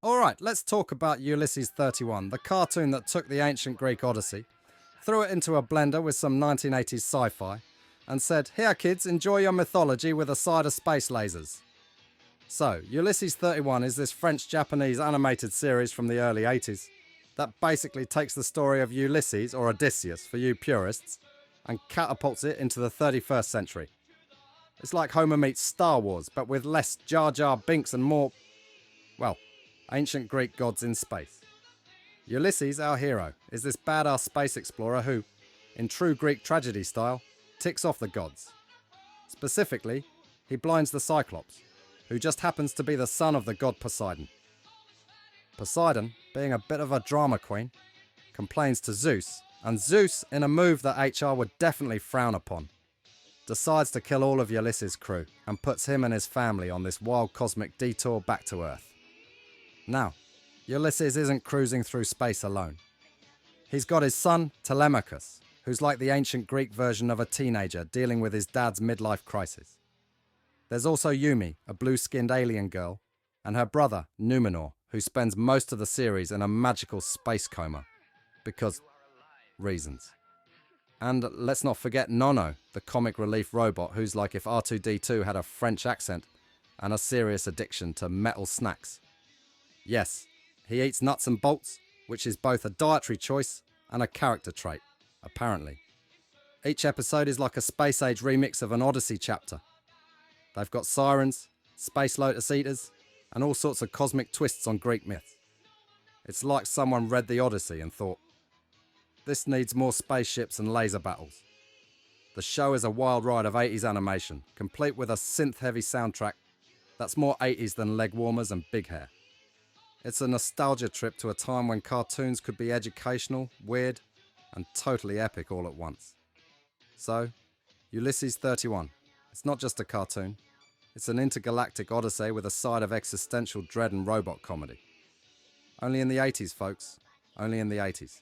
Alright, let's talk about Ulysses 31, the cartoon that took the ancient Greek Odyssey, threw it into a blender with some 1980s sci-fi, and said, "Here kids, enjoy your mythology with a side of space lasers." So, Ulysses 31 is this French-Japanese animated series from the early 80s that basically takes the story of Ulysses, or Odysseus for you purists, and catapults it into the 31st century. It's like Homer meets Star Wars, but with less Jar Jar Binks and more, well, ancient Greek gods in space. Ulysses, our hero, is this badass space explorer who, in true Greek tragedy style, ticks off the gods. Specifically, he blinds the Cyclops, who just happens to be the son of the god Poseidon. Poseidon, being a bit of a drama queen, complains to Zeus, and Zeus, in a move that HR would definitely frown upon, decides to kill all of Ulysses' crew and puts him and his family on this wild cosmic detour back to Earth. Now, Ulysses isn't cruising through space alone. He's got his son, Telemachus, who's like the ancient Greek version of a teenager dealing with his dad's midlife crisis. There's also Yumi, a blue-skinned alien girl, and her brother, Numenor, who spends most of the series in a magical space coma. Because reasons. And let's not forget Nono, the comic relief robot who's like if R2-D2 had a French accent and a serious addiction to metal snacks. Yes, he eats nuts and bolts, which is both a dietary choice and a character trait, apparently. Each episode is like a space-age remix of an Odyssey chapter. They've got sirens, space lotus eaters, and all sorts of cosmic twists on Greek myths. It's like someone read the Odyssey and thought, this needs more spaceships and laser battles. The show is a wild ride of 80s animation, complete with a synth-heavy soundtrack that's more 80s than leg warmers and big hair. It's a nostalgia trip to a time when cartoons could be educational, weird, and totally epic all at once. So, Ulysses 31. It's not just a cartoon. It's an intergalactic odyssey with a side of existential dread and robot comedy. Only in the 80s, folks. Only in the 80s.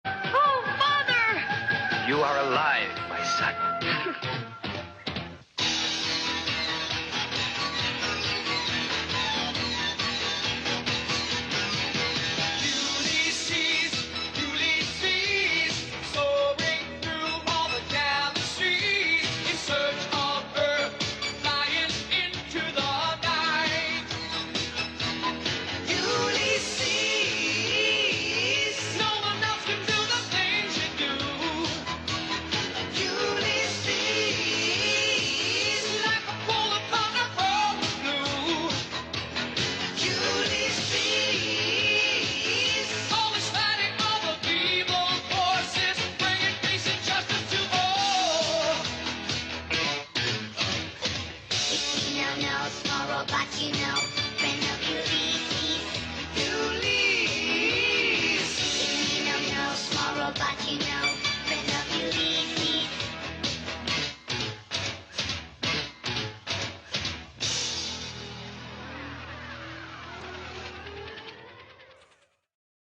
Oh, Mother! You are alive, my son. Ulysses, Ulysses, soaring through all the galaxies in search of Earth, flying into the night. Ulysses, no one else can do the things you do. Ulysses, like a polar thunder from the blue. Ulysses, always fighting all the evil forces, bringing peace and justice to all. No, small robot, friend of Ulysses. Ulysses, No, small robot,